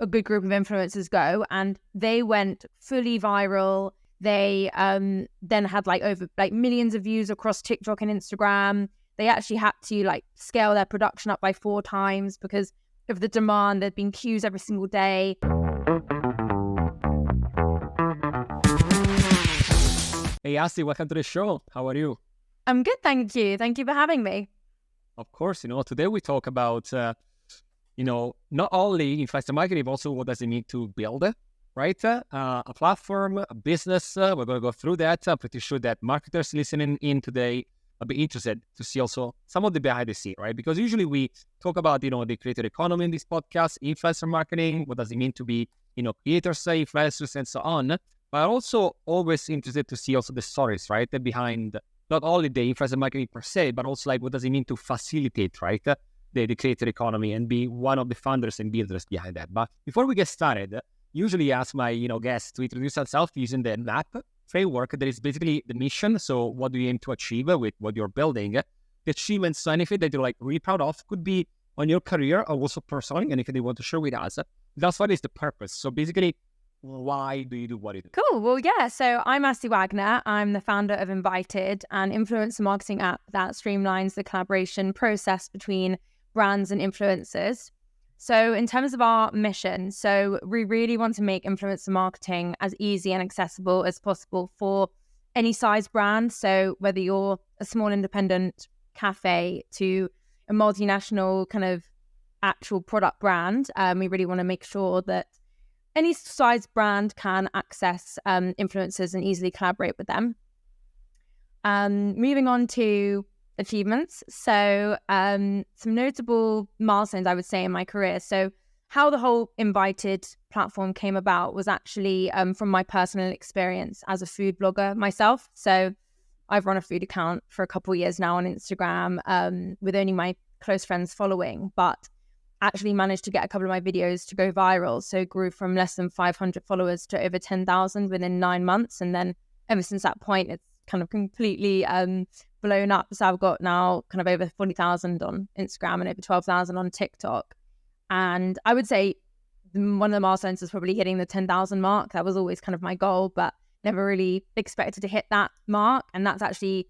a good group of influencers go, and they went fully viral. They then had over millions of views across TikTok and Instagram. They actually had to scale their production up by 4 times because of the demand. There'd been queues every single day. Hey, Asti, welcome to the show. How are you? I'm good, thank you. Thank you for having me. Of course, today we talk about, not only influencer marketing, but also what does it mean to build, right? A platform, a business. We're going to go through that. I'm pretty sure that marketers listening in today will be interested to see also some of the behind the scene, right? Because usually we talk about, the creator economy in this podcast, influencer marketing, what does it mean to be, creators, influencers, and so on. But also always interested to see also the stories, right? Behind not only the influencer marketing per se, but also what does it mean to facilitate, right? The creator economy and be one of the founders and builders behind that. But before we get started, usually ask my, guests to introduce themselves using the MAP framework. That is basically the mission. So what do you aim to achieve with what you're building? The achievements, so anything that you're really proud of could be on your career or also personally, anything they want to share with us. That's what is the purpose. So basically, why do you do what you do? Cool. Well, yeah. So I'm Asti Wagner. I'm the founder of Invyted, an influencer marketing app that streamlines the collaboration process between brands and influencers. So in terms of our mission, so we really want to make influencer marketing as easy and accessible as possible for any size brand. So whether you're a small independent cafe to a multinational kind of actual product brand, we really want to make sure that any size brand can access influencers and easily collaborate with them. Moving on to achievements. So some notable milestones, I would say, in my career. So how the whole Invyted platform came about was actually from my personal experience as a food blogger myself. So I've run a food account for a couple of years now on Instagram with only my close friends following, but actually managed to get a couple of my videos to go viral. So grew from less than 500 followers to over 10,000 within 9 months. And then ever since that point, it's kind of completely blown up. So I've got now kind of over 40,000 on Instagram and over 12,000 on TikTok. And I would say one of the milestones is probably hitting the 10,000 mark. That was always kind of my goal, but never really expected to hit that mark. And that's actually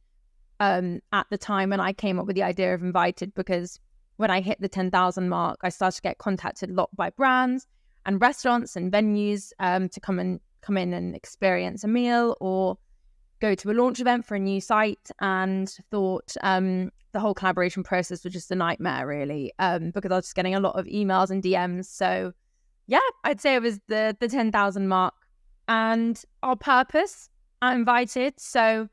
at the time when I came up with the idea of Invyted, because when I hit the 10,000 mark, I started to get contacted a lot by brands and restaurants and venues to come in and experience a meal or go to a launch event for a new site, and thought the whole collaboration process was just a nightmare, really, because I was just getting a lot of emails and DMs. So yeah, I'd say it was the 10,000 mark. And our purpose at Invyted, so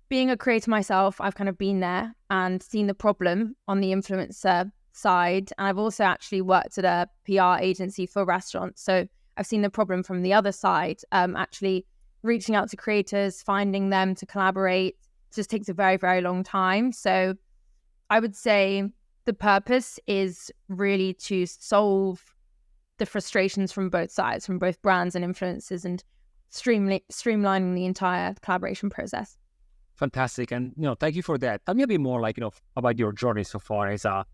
being a creator myself, I've kind of been there and seen the problem on the influencer side. And I've also actually worked at a PR agency for restaurants. So I've seen the problem from the other side, actually reaching out to creators, finding them to collaborate. It just takes a very, very long time. So I would say the purpose is really to solve the frustrations from both sides, from both brands and influencers, and streamlining the entire collaboration process. Fantastic, and thank you for that. Tell me a bit more, about your journey so far as a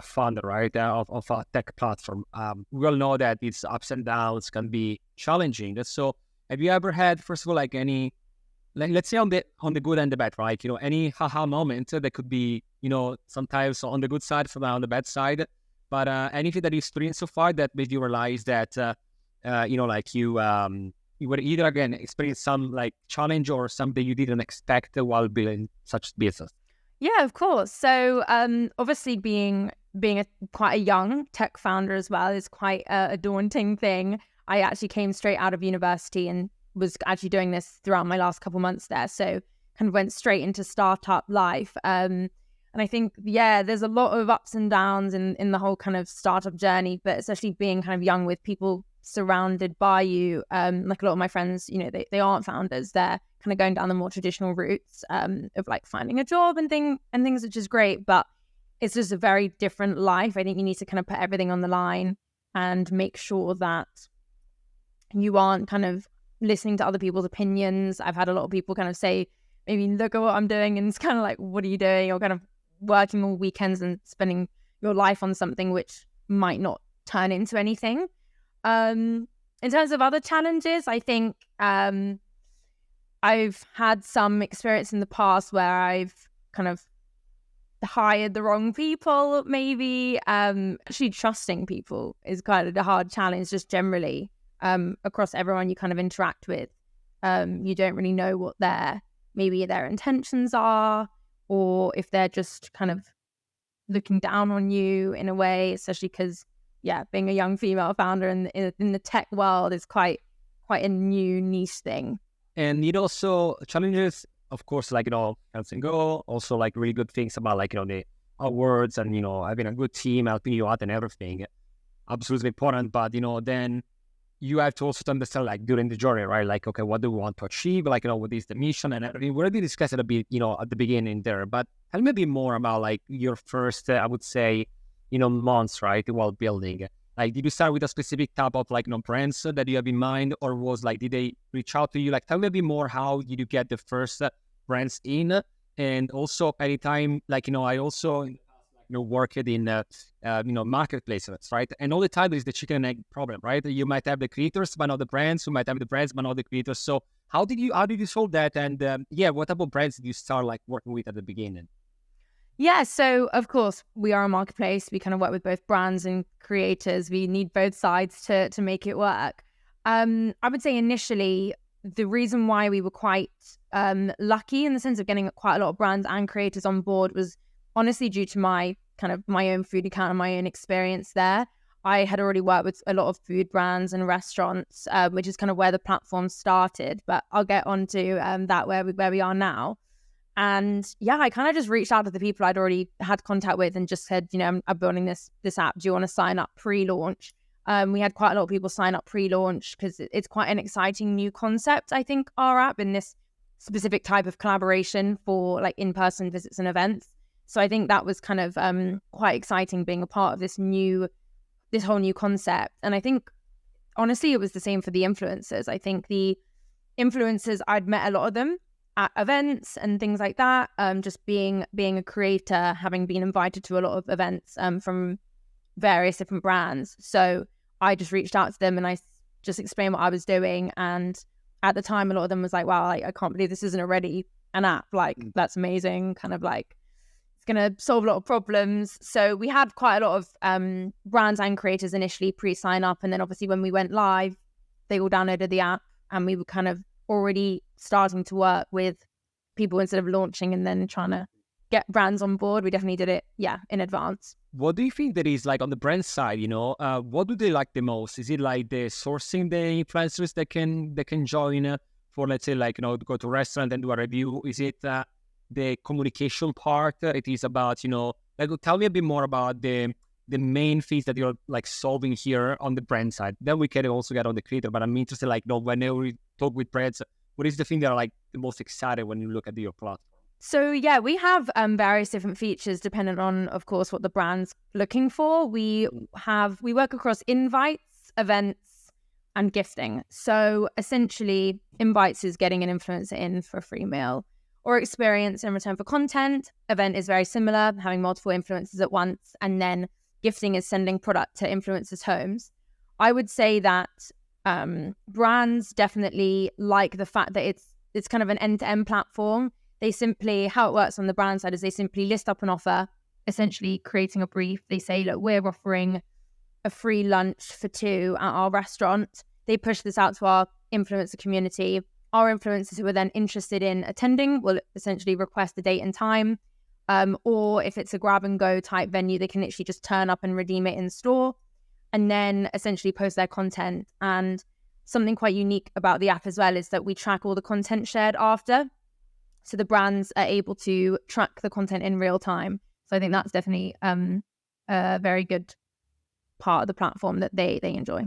founder, right, of a tech platform. We all know that its ups and downs can be challenging. So, have you ever had, first of all, any, let's say on the good and the bad, right? Any haha moment that could be, sometimes on the good side, sometimes on the bad side. But anything that you experienced so far that made you realize that, you were either, again, experience some challenge or something you didn't expect while building such business? Yeah, of course. So obviously being quite a young tech founder as well is quite a daunting thing. I actually came straight out of university and was actually doing this throughout my last couple months there. So kind of went straight into startup life. And I think, there's a lot of ups and downs in the whole kind of startup journey, but especially being kind of young with people surrounded by you. Like a lot of my friends, they aren't founders. They're kind of going down the more traditional routes of finding a job and things, which is great, but it's just a very different life. I think you need to kind of put everything on the line and make sure that you aren't kind of listening to other people's opinions. I've had a lot of people kind of say, maybe look at what I'm doing, and it's kind of what are you doing? You're kind of working all weekends and spending your life on something which might not turn into anything. In terms of other challenges, I think I've had some experience in the past where I've kind of hired the wrong people, maybe. Actually, trusting people is kind of the hard challenge, just generally across everyone you kind of interact with. You don't really know what their intentions are, or if they're just kind of looking down on you in a way, especially because, being a young female founder in the tech world is quite a new niche thing. And so challenges, of course, like, comes and go. Also, like, really good things about, like, the awards and, having a good team helping you out and everything. Absolutely important. But, then you have to also understand, like, during the journey, right? Like, okay, what do we want to achieve? Like, what is the mission and everything? We already discussed it a bit, at the beginning there. But tell me a bit more about, like, your first, I would say, months, right, while building. Like, did you start with a specific type of, like, brands that you have in mind, or was, like, did they reach out to you? Like, tell me a bit more, how did you get the first brands in? And also, anytime, like, I also worked in marketplaces, right? And all the time there's the chicken and egg problem, right? You might have the creators but not the brands, you might have the brands but not the creators. So how did you solve that? And what type of brands did you start, like, working with at the beginning? Yeah, so of course we are a marketplace. We kind of work with both brands and creators. We need both sides to make it work. I would say initially the reason why we were quite lucky in the sense of getting quite a lot of brands and creators on board was honestly due to my own food account and my own experience there. I had already worked with a lot of food brands and restaurants, which is kind of where the platform started. But I'll get on to that where we are now. And I kind of just reached out to the people I'd already had contact with and just said, I'm building this app. Do you want to sign up pre-launch? We had quite a lot of people sign up pre-launch because it's quite an exciting new concept, I think, our app in this specific type of collaboration for, like, in-person visits and events. So I think that was kind of quite exciting being a part of this whole new concept. And I think, honestly, it was the same for the influencers. I think the influencers, I'd met a lot of them at events and things like that. Just being a creator, having been invited to a lot of events from various different brands. So I just reached out to them and I just explained what I was doing. And at the time, a lot of them was like, wow, I can't believe this isn't already an app. Like, that's amazing. Kind of like, it's going to solve a lot of problems. So we had quite a lot of brands and creators initially pre-sign up. And then obviously when we went live, they all downloaded the app and we were kind of already starting to work with people instead of launching and then trying to get brands on board. We definitely did it, in advance. What do you think that is, like, on the brand side, what do they like the most? Is it like the sourcing the influencers that can join for, let's say, like, go to a restaurant and do a review? Is it the communication part? It is about, like, tell me a bit more about the main things that you're, like, solving here on the brand side. Then we can also get on the creator, but I'm interested, like, whenever we talk with brands, what is the thing that are, like, the most excited when you look at your platform? So we have various different features dependent on, of course, what the brand's looking for. We work across invites, events, and gifting. So essentially, invites is getting an influencer in for a free meal or experience in return for content. Event is very similar, having multiple influencers at once, and then gifting is sending product to influencers' homes. I would say that brands definitely like the fact that it's kind of an end-to-end platform. How it works on the brand side is they simply list up an offer, essentially creating a brief. They say, look, we're offering a free lunch for 2 at our restaurant. They push this out to our influencer community. Our influencers who are then interested in attending will essentially request a date and time. Or if it's a grab and go type venue, they can literally just turn up and redeem it in store and then essentially post their content. And something quite unique about the app as well is that we track all the content shared after. So the brands are able to track the content in real time. So I think that's definitely a very good part of the platform that they enjoy.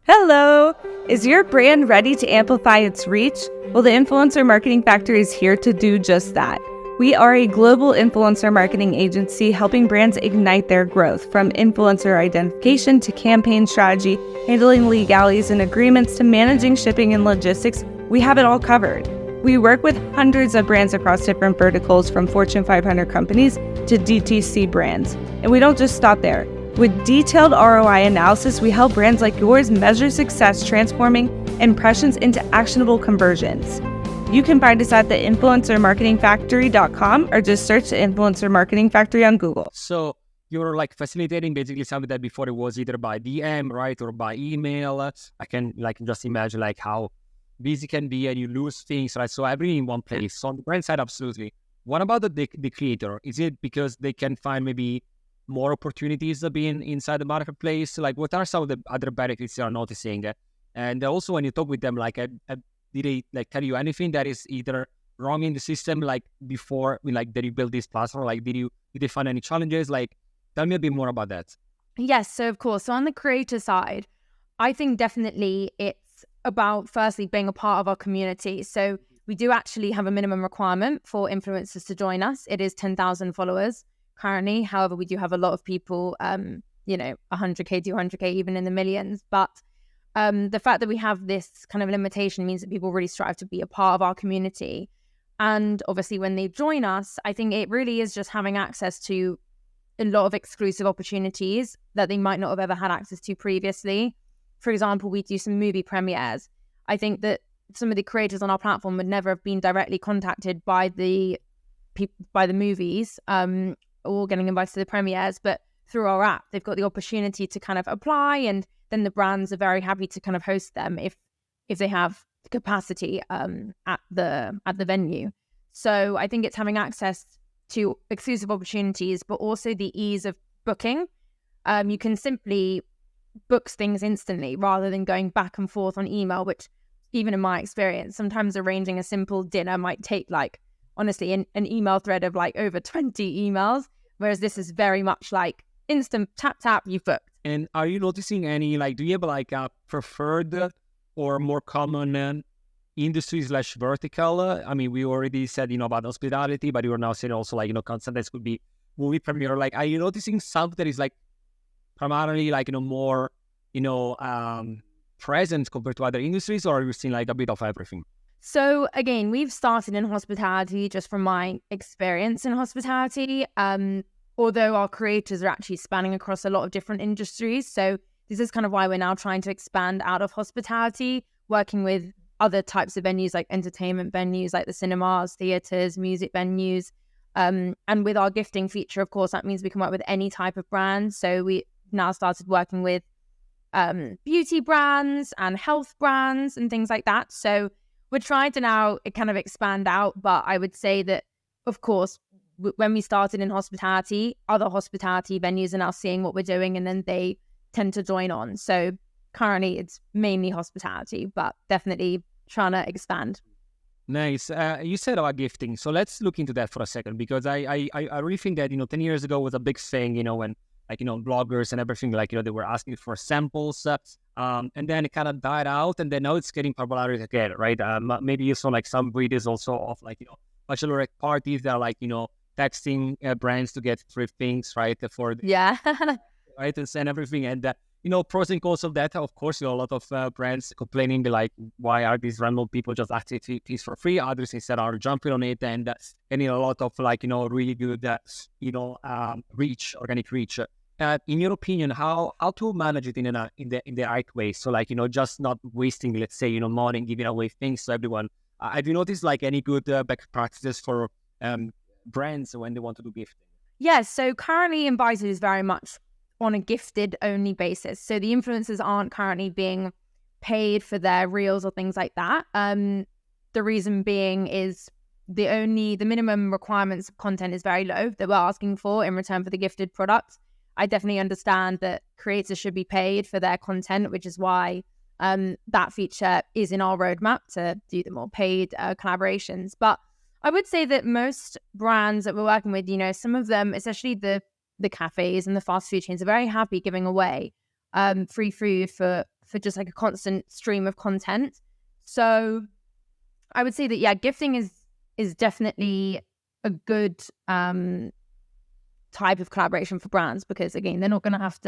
Hello! Is your brand ready to amplify its reach? Well, the Influencer Marketing Factory is here to do just that. We are a global influencer marketing agency helping brands ignite their growth, from influencer identification to campaign strategy, handling legalities and agreements to managing shipping and logistics. We have it all covered. We work with hundreds of brands across different verticals, from Fortune 500 companies to DTC brands. And we don't just stop there. With detailed ROI analysis, we help brands like yours measure success, transforming impressions into actionable conversions. You can find us at the influencermarketingfactory.com or just search the Influencer Marketing Factory on Google. So you're like facilitating basically something that before it was either by DM, right, or by email. I can just imagine like how busy it can be and you lose things, right? So everything in one place. So on the brand side, absolutely. What about the creator? Is it because they can find maybe more opportunities of being inside the marketplace? Like, what are some of the other benefits you are noticing? And also, when you talk with them, like, did they like tell you anything that is either wrong in the system, like before, like that you build this platform? Like, did they find any challenges? Like, tell me a bit more about that. Yes, so of course. So on the creator side, I think definitely it's about firstly being a part of our community. So we do actually have a minimum requirement for influencers to join us. It is 10,000 followers currently. However, we do have a lot of people, 100K, 200K, even in the millions. But the fact that we have this kind of limitation means that people really strive to be a part of our community. And obviously when they join us, I think it really is just having access to a lot of exclusive opportunities that they might not have ever had access to previously. For example, we do some movie premieres. I think that some of the creators on our platform would never have been directly contacted by the movies or getting invited to the premieres, but through our app, they've got the opportunity to kind of apply, and then the brands are very happy to kind of host them if they have the capacity at the venue. So I think it's having access to exclusive opportunities, but also the ease of booking. You can simply book things instantly rather than going back and forth on email, which even in my experience, sometimes arranging a simple dinner might take honestly, an email thread of over 20 emails, whereas this is very much like instant tap, you've booked. And are you noticing any, do you have a preferred or more common industry/vertical? I mean, we already said, about hospitality, but you are now saying also content that could be movie premiere. Are you noticing something that is primarily more, present compared to other industries, or are you seeing a bit of everything? So again, we've started in hospitality just from my experience in hospitality, although our creators are actually spanning across a lot of different industries. So this is kind of why we're now trying to expand out of hospitality, working with other types of venues like entertainment venues, like the cinemas, theaters, music venues. And with our gifting feature, of course, that means we can work with any type of brand. So we now started working with beauty brands and health brands and things like that. So we're trying to now kind of expand out. But I would say that, of course, when we started in hospitality, other hospitality venues are now seeing what we're doing, and then they tend to join on. So currently it's mainly hospitality, but definitely trying to expand. Nice. You said about gifting. So let's look into that for a second, because I really think that, 10 years ago was a big thing, when bloggers and everything, they were asking for samples, and then it kind of died out, and then now it's getting popularity again, right? Maybe you saw some videos also of bachelorette parties that are texting brands to get free things, right? Yeah. Right, and everything. And, pros and cons of that, of course, a lot of brands complaining, why are these random people just asking things for free? Others instead are jumping on it and getting a lot of really good, reach, organic reach. In your opinion, how to manage it in the right way? So just not wasting, let's say, money and giving away things to everyone. Have you noticed any good best practices for brands when they want to do gifting? Yes. So currently Invyted is very much on a gifted only basis. So the influencers aren't currently being paid for their reels or things like that. The reason being is the minimum requirements of content is very low that we're asking for in return for the gifted product. I definitely understand that creators should be paid for their content, which is why that feature is in our roadmap to do the more paid collaborations. But I would say that most brands that we're working with, some of them, especially the cafes and the fast food chains, are very happy giving away free food for just a constant stream of content. So I would say that, yeah, gifting is definitely a good type of collaboration for brands, because again, they don't have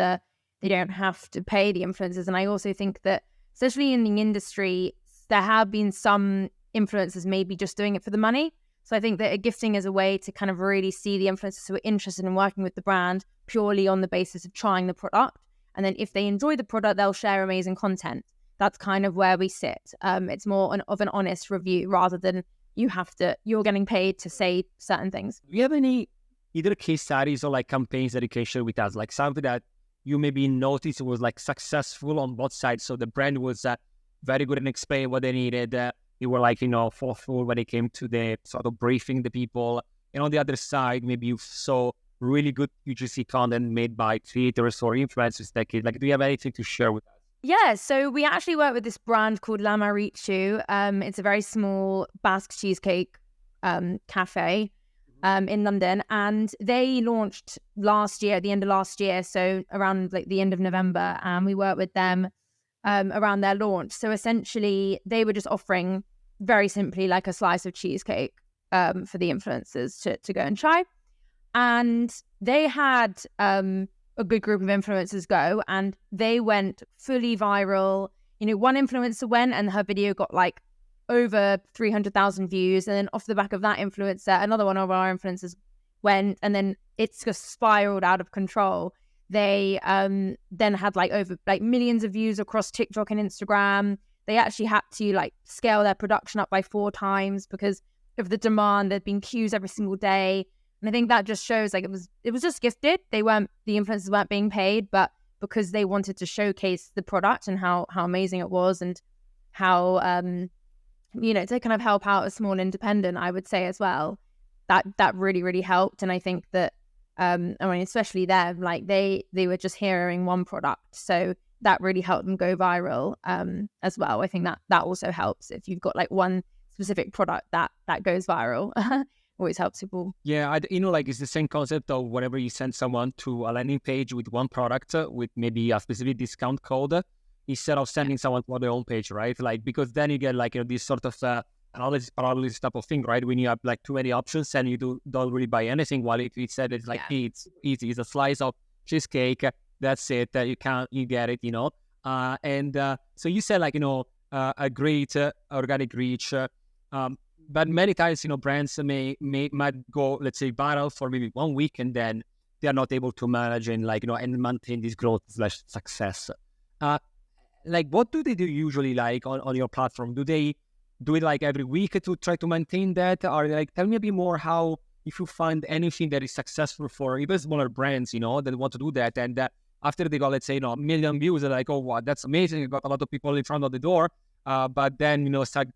to pay the influencers. And I also think that, especially in the industry, there have been some influencers maybe just doing it for the money. So I think that a gifting is a way to kind of really see the influencers who are interested in working with the brand purely on the basis of trying the product. And then if they enjoy the product, they'll share amazing content. That's kind of where we sit. It's more of an honest review rather than you're getting paid to say certain things. Do you have any either case studies or like campaigns that you can share with us? Like something that you maybe noticed was like successful on both sides. So the brand was very good at explaining what they needed. They were like, thoughtful when it came to the sort of briefing the people. And on the other side, maybe you saw really good UGC content made by creators or influencers that could, like, do you have anything to share with us? Yeah, so we actually work with this brand called La Marichu. It's a very small Basque cheesecake cafe in London, and they launched last year, at the end of last year, so around like the end of November, and we worked with them around their launch. So essentially, they were just offering very simply like a slice of cheesecake for the influencers to go and try, and they had a good group of influencers go, and they went fully viral. One influencer went and her video got like over 300,000 views, and then off the back of that influencer, another one of our influencers went, and then it's just spiraled out of control. They then had like over like millions of views across TikTok and Instagram. They actually had to like scale their production up by 4 times because of the demand. There'd been queues every single day. And I think that just shows like it was just gifted. The influencers weren't being paid, but because they wanted to showcase the product and how amazing it was, and how to kind of help out a small independent, I would say as well, that really, really helped. And I think that especially them, like they were just hearing one product, so that really helped them go viral as well. I think that also helps if you've got like one specific product that goes viral. Always helps people. Yeah, it's the same concept of whenever you send someone to a landing page with one product with maybe a specific discount code, instead of sending someone to their own page, right? Like, because then you get like this sort of paralysis type of thing, right? When you have like too many options and you don't really buy anything. While if you said it's like it's easy, it's a slice of cheesecake, that's it. You get it, so you said like a great organic reach. But many times, brands might go, let's say, viral for maybe 1 week, and then they are not able to manage and and maintain this growth / success. What do they do usually on your platform? Do they do it like every week to try to maintain that? Or tell me a bit more how, if you find anything that is successful for even smaller brands, that want to do that, and after they got, let's say, 1 million views, they're like, oh, wow, that's amazing. You got a lot of people in front of the door. But then, start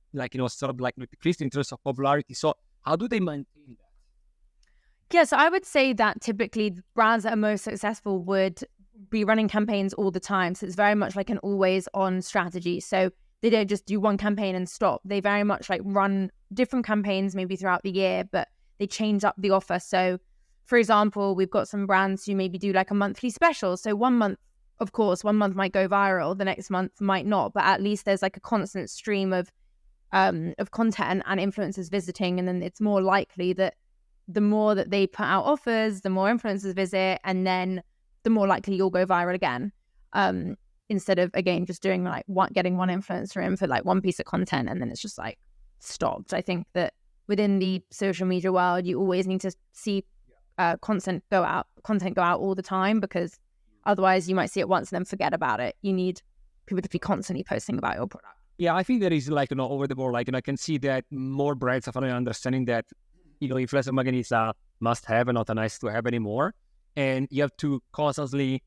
sort of like decreasing in terms of popularity. So how do they maintain that? Yeah, so I would say that typically brands that are most successful would be running campaigns all the time. So it's very much like an always on strategy. So they don't just do one campaign and stop. They very much like run different campaigns maybe throughout the year, but they change up the offer. So for example, we've got some brands who maybe do like a monthly special. So 1 month, of course, 1 month might go viral, the next month might not, but at least there's like a constant stream of content and influencers visiting, and then it's more likely that the more that they put out offers, the more influencers visit, and then the more likely you'll go viral again. Instead of again just doing like getting one influencer in for like one piece of content and then it's just like stopped. I think that within the social media world, you always need to see content go out all the time, because otherwise, you might see it once and then forget about it. You need people to be constantly posting about your product. Yeah, I think there is over the board. I can see that more brands are finally understanding that influencer marketing is a must-have and not a nice-to-have anymore. And you have to constantly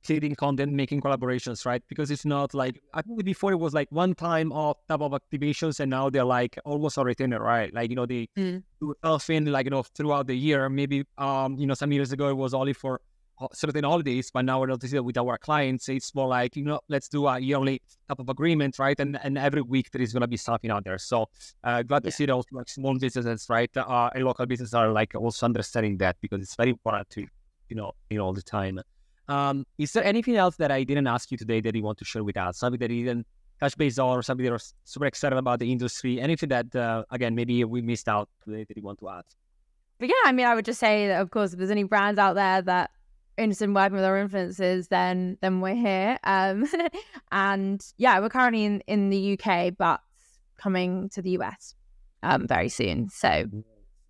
creating content, making collaborations, right? Because it's not like, I think before it was like one time off type of activations, and now they're like almost a retainer, right? They do it often throughout the year. Maybe some years ago it was only for certain holidays, but now we're noticing that with our clients, it's more like, let's do a yearly type of agreement, right? And every week there is going to be something out there. So glad to see those like small businesses, right? And local businesses are like also understanding that, because it's very important to, all the time. Is there anything else that I didn't ask you today that you want to share with us? Something that you didn't touch base on, or something that you're super excited about the industry? Anything that, again, maybe we missed out today that you want to add? But yeah, I would just say that, of course, if there's any brands out there that interested in working with our influencers, then we're here. And yeah, we're currently in the UK, but coming to the US very soon. So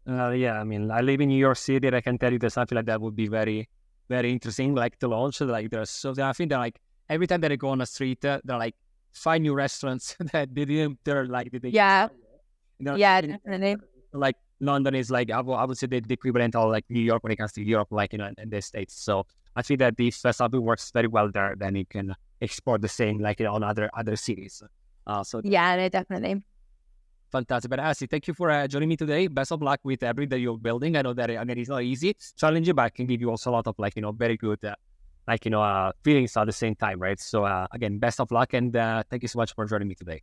yeah, I mean, I live in New York City, and I can tell you that something like that would be very, very interesting, like to launch. Like there's so I think that like every time that I go on the street, there are like 5 new restaurants that they didn't. They're like definitely. Like London is like I would say the equivalent of like New York when it comes to Europe, like in the States. So I think that if something works very well there, then it can export the same like on other cities. So yeah, no, definitely. Fantastic. But Asti, thank you for joining me today. Best of luck with everything that you're building. I know that it's not easy. It's challenging, but I can give you also a lot of very good feelings at the same time, right? So again, best of luck, and thank you so much for joining me today.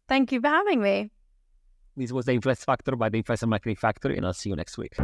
Thank you for having me. This was the Influence Factor by the Influencer Marketing Factory, and I'll see you next week.